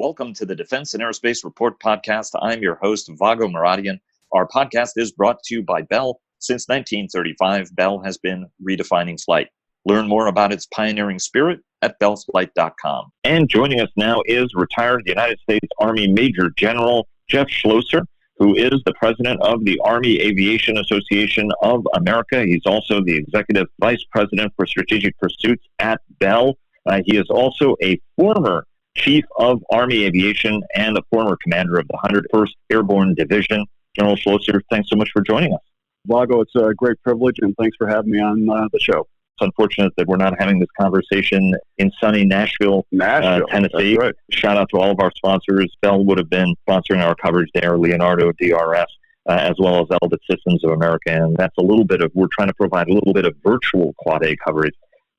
Welcome to the Defense and Aerospace Report podcast. I'm your host, Vago Muradian. Our podcast is brought to you by Bell. Since 1935, Bell has been redefining flight. Learn more about its pioneering spirit at bellflight.com. And joining us now is retired United States Army Major General Jeff Schloesser, who is the president of the Army Aviation Association of America. He's also the executive vice president for strategic pursuits at Bell. He is also a former Chief of Army Aviation and a former commander of the 101st Airborne Division. General Schloesser, thanks so much for joining us. Vago, it's a great privilege, and thanks for having me on the show. It's unfortunate that we're not having this conversation in sunny Nashville, Tennessee. Right. Shout out to all of our sponsors. Bell would have been sponsoring our coverage there, Leonardo, DRS, as well as Elbit Systems of America. And that's we're trying to provide a little bit of virtual Quad A coverage.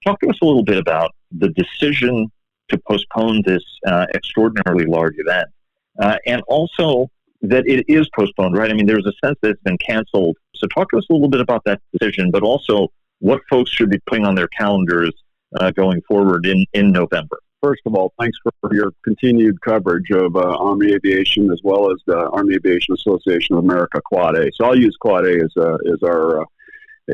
Talk to us a little bit about the decision to postpone this extraordinarily large event. And also that it is postponed, right? I mean, there's a sense that it's been canceled. So talk to us a little bit about that decision, but also what folks should be putting on their calendars going forward in November. First of all, thanks for your continued coverage of Army Aviation as well as the Army Aviation Association of America, Quad A. So I'll use Quad A as our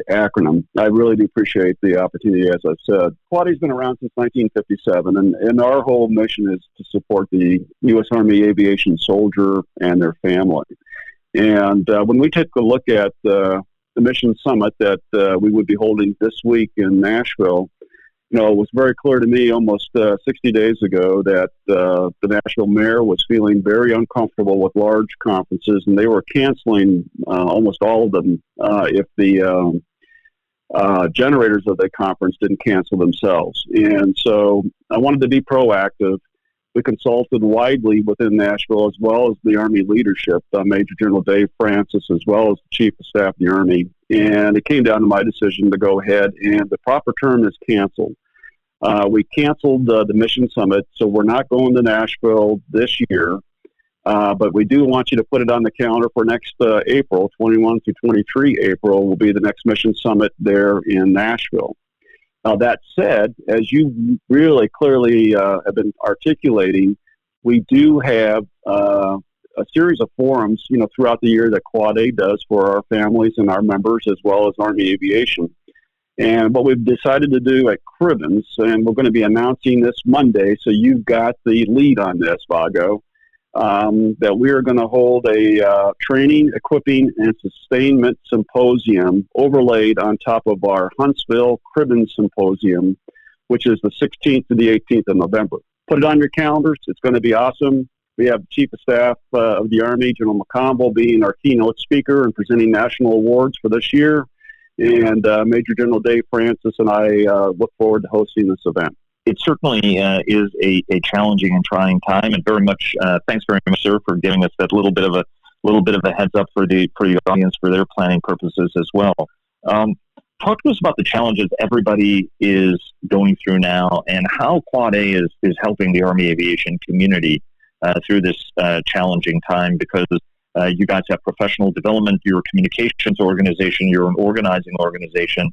acronym. I really do appreciate the opportunity. As I've said, Quad A's been around since 1957, and our whole mission is to support the U.S. Army aviation soldier and their family. And when we took a look at the mission summit that we would be holding this week in Nashville, it was very clear to me almost 60 days ago that the Nashville mayor was feeling very uncomfortable with large conferences, and they were canceling almost all of them if the generators of the conference didn't cancel themselves. And so I wanted to be proactive. We consulted widely within Nashville as well as the Army leadership, Major General Dave Francis, as well as the Chief of Staff of the Army. And it came down to my decision to go ahead, and the proper term is canceled. We canceled the mission summit, so we're not going to Nashville this year, but we do want you to put it on the calendar for next April, 21 through 23 April will be the next mission summit there in Nashville. Now, that said, as you really clearly have been articulating, we do have a series of forums, throughout the year that Quad A does for our families and our members, as well as Army Aviation. And what we've decided to do at Cribbins, and we're going to be announcing this Monday, so you've got the lead on this, Vago, that we are going to hold a training, equipping, and sustainment symposium overlaid on top of our Huntsville Cribbins Symposium, which is the 16th to the 18th of November. Put it on your calendars. It's going to be awesome. We have the Chief of Staff of the Army, General McConville, being our keynote speaker and presenting national awards for this year. And Major General Dave Francis and I look forward to hosting this event. It certainly is a challenging and trying time, and very much thanks very much, sir, for giving us that little bit of a heads up for the audience for their planning purposes as well. Talk to us about the challenges everybody is going through now, and how Quad A is helping the Army aviation community through this challenging time, because you guys have professional development, you're a communications organization, you're an organizing organization,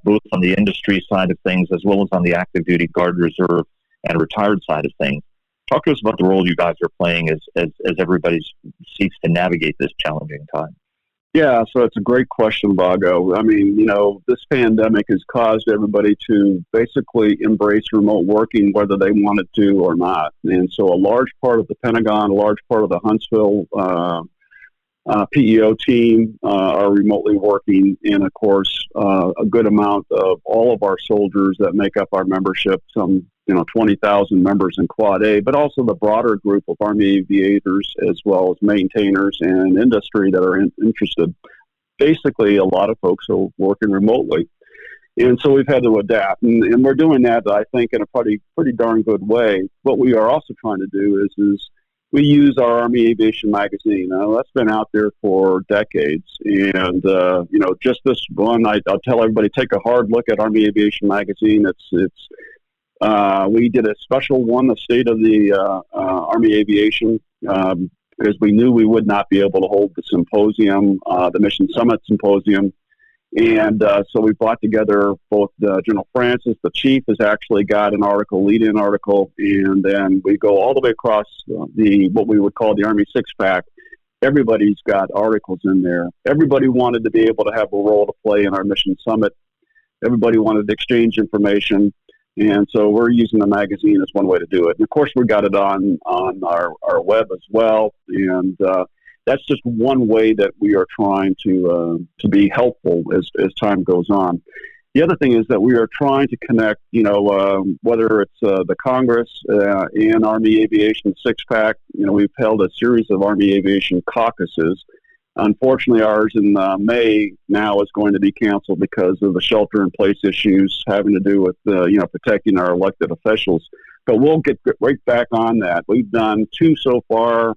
both on the industry side of things as well as on the active duty Guard, Reserve, and retired side of things. Talk to us about the role you guys are playing as everybody seeks to navigate this challenging time. Yeah, so it's a great question, Vago. I mean, this pandemic has caused everybody to basically embrace remote working, whether they wanted to or not. And so a large part of the Pentagon, a large part of the Huntsville PEO team are remotely working, and of course, a good amount of all of our soldiers that make up our membership, some 20,000 members in Quad A, but also the broader group of Army aviators as well as maintainers and industry that are interested. Basically, a lot of folks are working remotely. And so we've had to adapt, and we're doing that, I think, in a pretty darn good way. What we are also trying to do is we use our Army Aviation magazine. That's been out there for decades, and just this one, I'll tell everybody, take a hard look at Army Aviation magazine. We did a special one, the State of the Army Aviation, because we knew we would not be able to hold the symposium, the Mission Summit Symposium. And so we brought together both General Francis, the chief, has actually got an article, lead-in article, and then we go all the way across what we would call the Army six-pack. Everybody's got articles in there. Everybody wanted to be able to have a role to play in our mission summit. Everybody wanted to exchange information. And so we're using the magazine as one way to do it. And of course, we got it on our web as well. And that's just one way that we are trying to be helpful as time goes on. The other thing is that we are trying to connect, whether it's the Congress and Army Aviation Six-Pack. We've held a series of Army Aviation caucuses. Unfortunately, ours in May now is going to be canceled because of the shelter-in-place issues having to do with, protecting our elected officials. But we'll get right back on that. We've done 2 so far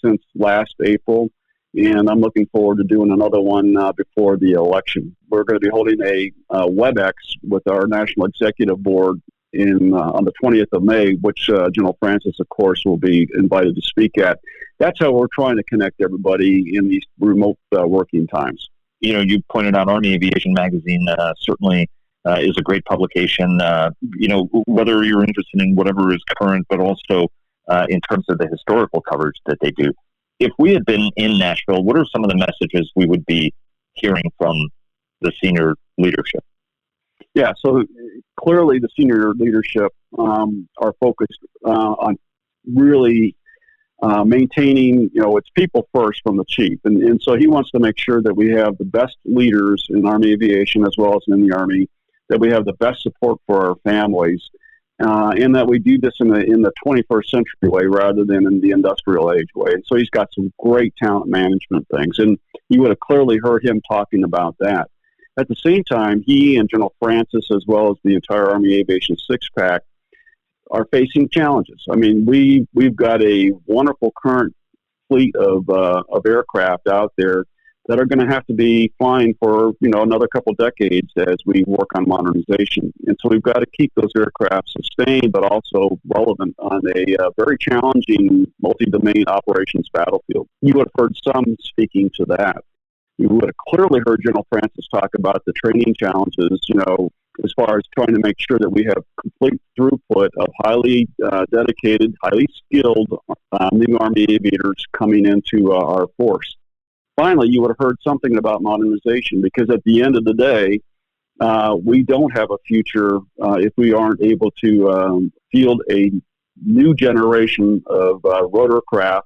since last April. And I'm looking forward to doing another one before the election. We're going to be holding a WebEx with our National Executive Board on the 20th of May, which General Francis, of course, will be invited to speak at. That's how we're trying to connect everybody in these remote working times. You pointed out Army Aviation Magazine certainly is a great publication, whether you're interested in whatever is current, but also in terms of the historical coverage that they do. If we had been in Nashville, what are some of the messages we would be hearing from the senior leadership? Yeah, so clearly the senior leadership are focused on really maintaining, it's people first from the chief. And so he wants to make sure that we have the best leaders in Army Aviation as well as in the Army, that we have the best support for our families, and that we do this in the 21st century way rather than in the industrial age way. And so he's got some great talent management things, and you would have clearly heard him talking about that. At the same time, he and General Francis, as well as the entire Army Aviation Six-Pack, are facing challenges. I mean, we've got a wonderful current fleet of aircraft out there that are going to have to be flying for another couple decades as we work on modernization. And so we've got to keep those aircraft sustained, but also relevant on a very challenging multi-domain operations battlefield. You would have heard some speaking to that. You would have clearly heard General Francis talk about the training challenges, as far as trying to make sure that we have complete throughput of highly dedicated, highly skilled new Army aviators coming into our force. Finally, you would have heard something about modernization, because at the end of the day, we don't have a future if we aren't able to field a new generation of rotorcraft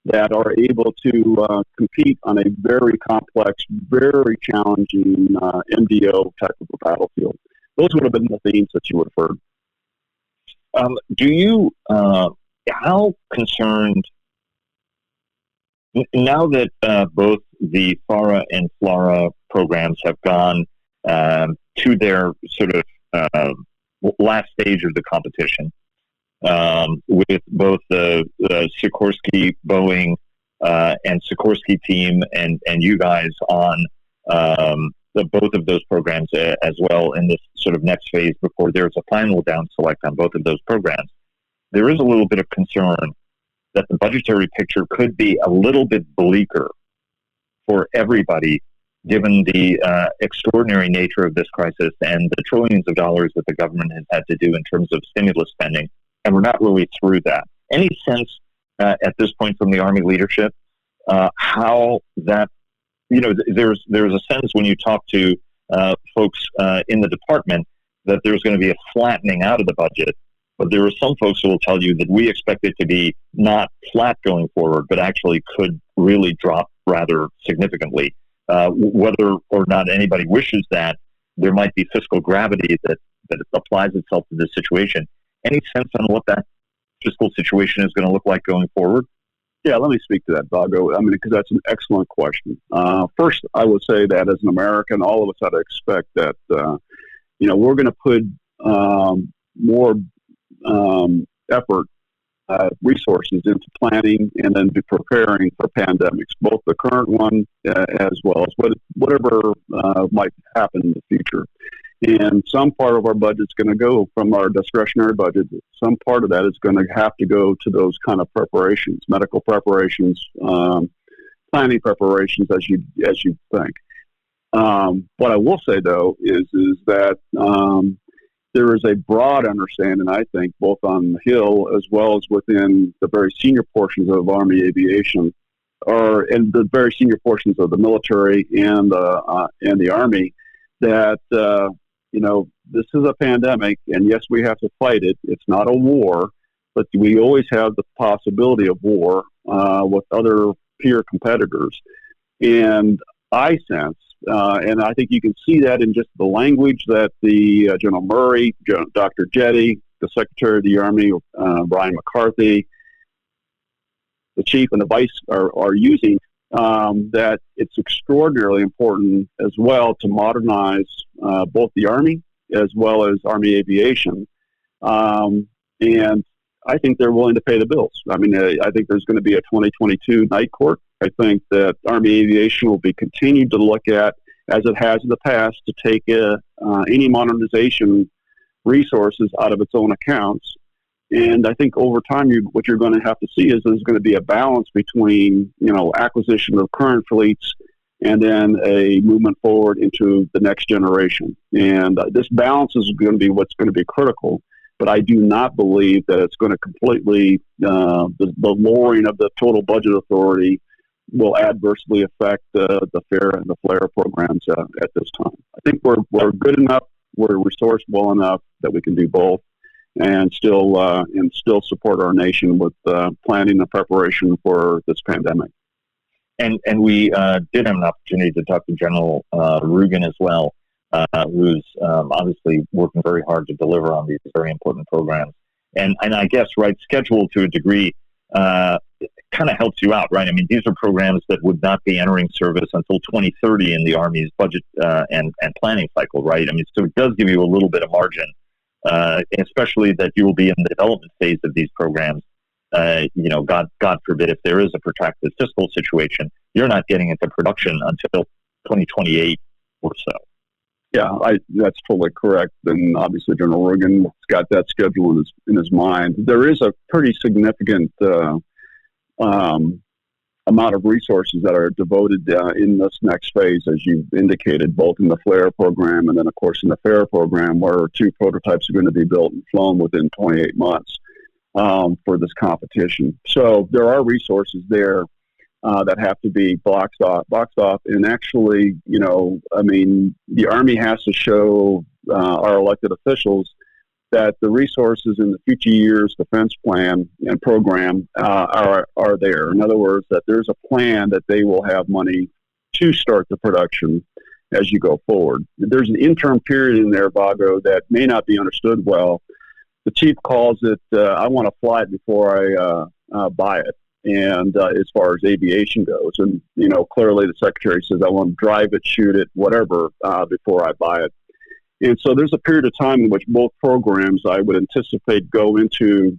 that are able to compete on a very complex, very challenging MDO type of a battlefield. Those would have been the themes that you would have heard. How concerned, now that both the FARA and FLRAA programs have gone to their sort of last stage of the competition, with both the Sikorsky, Boeing, and Sikorsky team and you guys on both of those programs as well in this sort of next phase before there's a final down select on both of those programs, there is a little bit of concern that the budgetary picture could be a little bit bleaker for everybody, given the extraordinary nature of this crisis and the trillions of dollars that the government has had to do in terms of stimulus spending, and we're not really through that. Any sense at this point from the Army leadership how that, there's a sense when you talk to folks in the department that there's going to be a flattening out of the budget, but there are some folks who will tell you that we expect it to be not flat going forward, but actually could really drop rather significantly. Whether or not anybody wishes that, there might be fiscal gravity that applies itself to this situation. Any sense on what that fiscal situation is going to look like going forward? Yeah, let me speak to that, Vago. Because that's an excellent question. First, I would say that as an American, all of us ought to expect that, we're going to put more effort, resources into planning and then be preparing for pandemics, both the current one as well as whatever might happen in the future. And some part of our budget is going to go from our discretionary budget. Some part of that is going to have to go to those kind of preparations, medical preparations, planning preparations, as you think. What I will say, though, is that there is a broad understanding, I think, both on the Hill as well as within the very senior portions of Army aviation, or in the very senior portions of the military and the Army, that this is a pandemic, and yes, we have to fight it. It's not a war, but we always have the possibility of war with other peer competitors. And I sense, and I think you can see that in just the language that the General Murray, Dr. Jetty, the Secretary of the Army, Brian McCarthy, the Chief and the Vice are using, that it's extraordinarily important as well to modernize both the Army as well as Army aviation. And I think they're willing to pay the bills. I mean, I think there's going to be a 2022 night court. I think that Army aviation will be continued to look at, as it has in the past, to take any modernization resources out of its own accounts. And I think over time, what you're going to have to see is there's going to be a balance between, acquisition of current fleets and then a movement forward into the next generation. And this balance is going to be what's going to be critical. But I do not believe that it's going to completely, the lowering of the total budget authority will adversely affect the FAIR and the FLAIR programs at this time. I think we're good enough, we're resourceful enough that we can do both, and still support our nation with planning and preparation for this pandemic. And we did have an opportunity to talk to General Rugen as well, who's obviously working very hard to deliver on these very important programs. And I guess, right, schedule to a degree kind of helps you out, right? I mean, these are programs that would not be entering service until 2030 in the Army's budget and planning cycle, right? I mean, so it does give you a little bit of margin, especially that you will be in the development phase of these programs. God forbid, if there is a protracted fiscal situation, you're not getting into production until 2028 or so. Yeah, that's totally correct. And obviously, General Rugen's got that schedule in his mind. There is a pretty significant amount of resources that are devoted in this next phase, as you've indicated, both in the FLAIR program and then, of course, in the FAIR program, where 2 prototypes are going to be built and flown within 28 months for this competition. So there are resources there that have to be boxed off. And actually, the Army has to show our elected officials that the resources in the future years defense plan and program are there. In other words, that there's a plan that they will have money to start the production as you go forward. There's an interim period in there, Vago, that may not be understood well. The chief calls it, I want to fly it before I buy it. And as far as aviation goes, and, clearly the secretary says, I want to drive it, shoot it, whatever, before I buy it. And so there's a period of time in which both programs, I would anticipate, go into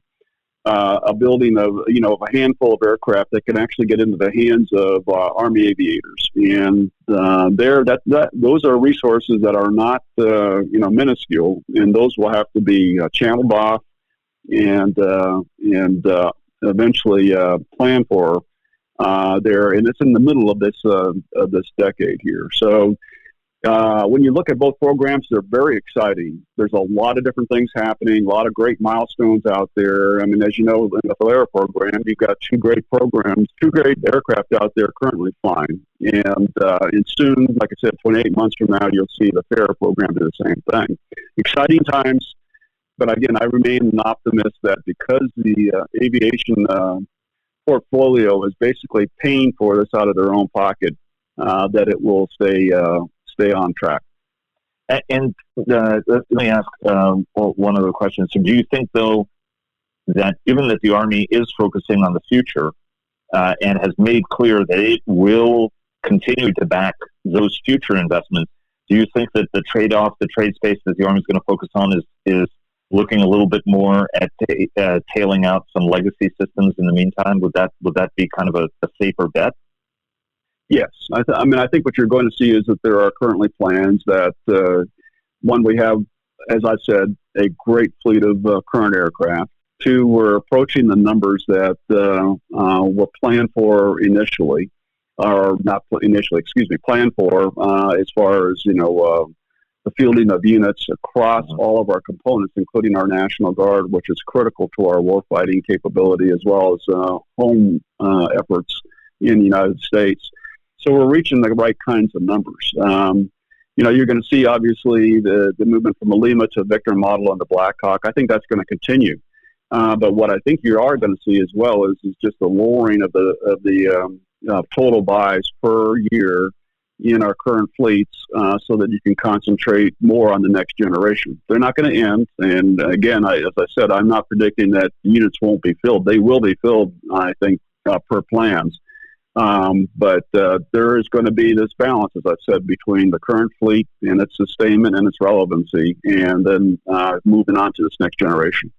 a building of a handful of aircraft that can actually get into the hands of Army aviators. And those are resources that are not, minuscule, and those will have to be channeled off and eventually planned for there. And it's in the middle of this decade here. So when you look at both programs, they're very exciting. There's a lot of different things happening, a lot of great milestones out there. I mean, as you know, in the FLAIR program, you've got 2 great programs, 2 great aircraft out there currently flying. And soon, like I said, 28 months from now, you'll see the FAIR program do the same thing. Exciting times. But again, I remain an optimist that because the aviation portfolio is basically paying for this out of their own pocket, that it will stay on track. And let me ask one other question. So do you think, though, that given that the Army is focusing on the future and has made clear that it will continue to back those future investments, do you think that the trade-off, the trade space that the Army is going to focus on is looking a little bit more at tailing out some legacy systems in the meantime? Would that be kind of a safer bet? Yes. I think what you're going to see is that there are currently plans that, one, we have, as I said, a great fleet of current aircraft. 2, we're approaching the numbers that were planned for initially. or not initially, planned for, as far as, the fielding of units across all of our components, including our National Guard, which is critical to our warfighting capability, as well as home efforts in the United States. So we're reaching the right kinds of numbers. You're going to see, obviously, the movement from a Lima to a Victor model on the Black Hawk. I think that's going to continue. But what I think you are going to see as well is just the lowering of the total buys per year in our current fleets, so that you can concentrate more on the next generation. They're not going to end. And again, as I said, I'm not predicting that units won't be filled. They will be filled, I think, per plans. But there is going to be this balance, as I've said, between the current fleet and its sustainment and its relevancy, and then moving on to this next generation.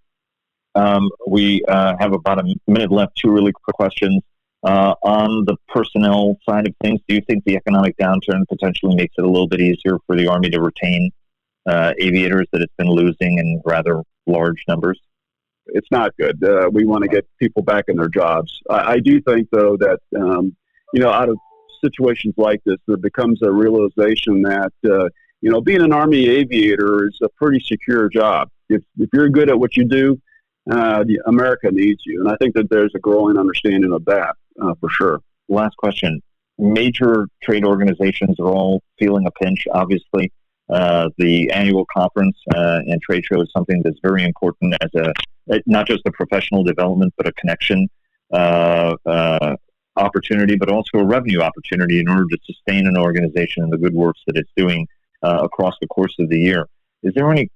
We have about a minute left. Two really quick questions. On the personnel side of things, do you think the economic downturn potentially makes it a little bit easier for the Army to retain aviators that it's been losing in rather large numbers? It's not good. We want to get people back in their jobs. I do think, though, that, out of situations like this, there becomes a realization that, being an Army aviator is a pretty secure job. If you're good at what you do, America needs you. And I think that there's a growing understanding of that, for sure. Last question. Major trade organizations are all feeling a pinch, obviously. The annual conference and trade show is something that's very important as not just a professional development, but a connection opportunity, but also a revenue opportunity in order to sustain an organization and the good works that it's doing across the course of the year. Is there any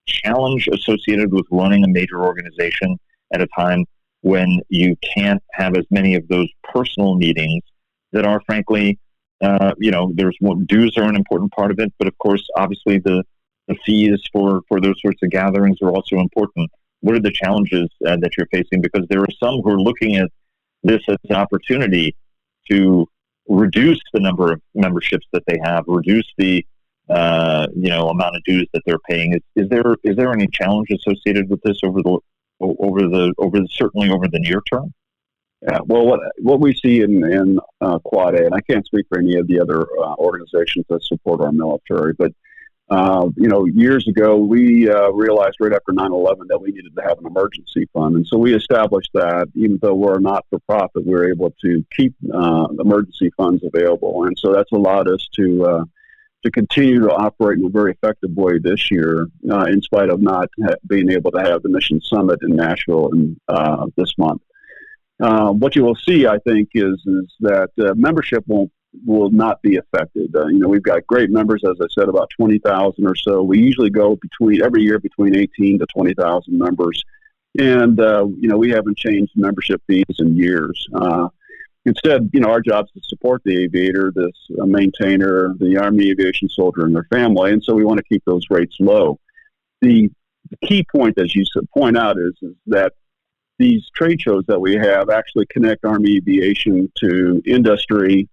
challenge associated with running a major organization at a time when you can't have as many of those personal meetings that are, frankly, dues are an important part of it, but of course, obviously, the fees for those sorts of gatherings are also important. What are the challenges that you're facing? Because there are some who are looking at this as an opportunity to reduce the number of memberships that they have, reduce the amount of dues that they're paying. Is there any challenge associated with this certainly over the near term? Yeah, well, what we see in Quad A, and I can't speak for any of the other organizations that support our military, but years ago we realized right after 9/11 that we needed to have an emergency fund, and so we established that. Even though we're not for profit, we're able to keep emergency funds available, and so that's allowed us to continue to operate in a very effective way this year, in spite of not being able to have the Mission Summit in Nashville this month. What you will see, I think, is that membership will not be affected. We've got great members, as I said, about 20,000 or so. We usually go every year between 18 to 20,000 members, and we haven't changed membership fees in years. Instead, our job is to support the aviator, this maintainer, the Army aviation soldier, and their family, and so we want to keep those rates low. The key point, as you point out, is that these trade shows that we have actually connect Army aviation to industry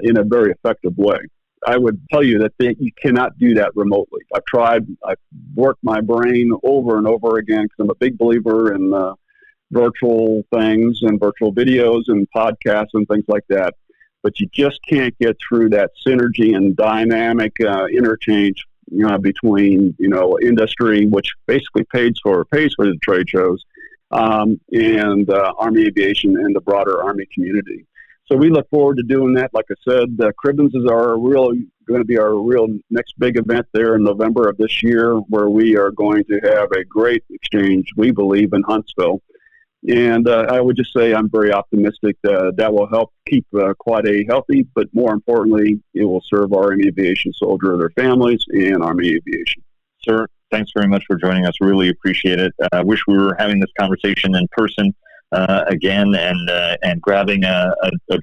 in a very effective way. I would tell you that you cannot do that remotely. I've worked my brain over and over again because I'm a big believer in virtual things and virtual videos and podcasts and things like that. But you just can't get through that synergy and dynamic interchange between industry, which basically pays for the trade shows, and Army aviation and the broader Army community. So we look forward to doing that. Like I said, Cribbins is going to be our real next big event there in November of this year, where we are going to have a great exchange, we believe, in Huntsville. And I would just say I'm very optimistic that will help keep Quad A healthy, but more importantly, it will serve our Army aviation soldier, their families, and Army aviation. Sir, thanks very much for joining us. Really appreciate it. I wish we were having this conversation in person again and grabbing a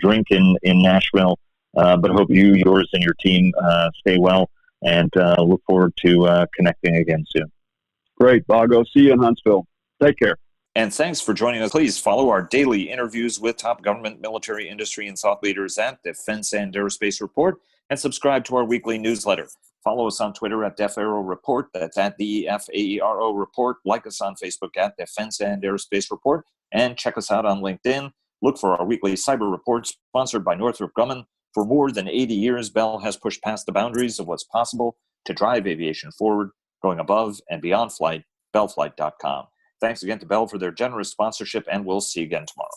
drink in Nashville. But hope you, yours, and your team stay well, and look forward to connecting again soon. Great. I'll go see you in Huntsville. Take care. And thanks for joining us. Please follow our daily interviews with top government, military, industry, and thought leaders at Defense and Aerospace Report, and subscribe to our weekly newsletter. Follow us on Twitter at DEFAERO Report. That's at DEFAERO Report. Like us on Facebook at Defense and Aerospace Report. And check us out on LinkedIn. Look for our weekly cyber report sponsored by Northrop Grumman. For more than 80 years, Bell has pushed past the boundaries of what's possible to drive aviation forward, going above and beyond flight. Bellflight.com. Thanks again to Bell for their generous sponsorship, and we'll see you again tomorrow.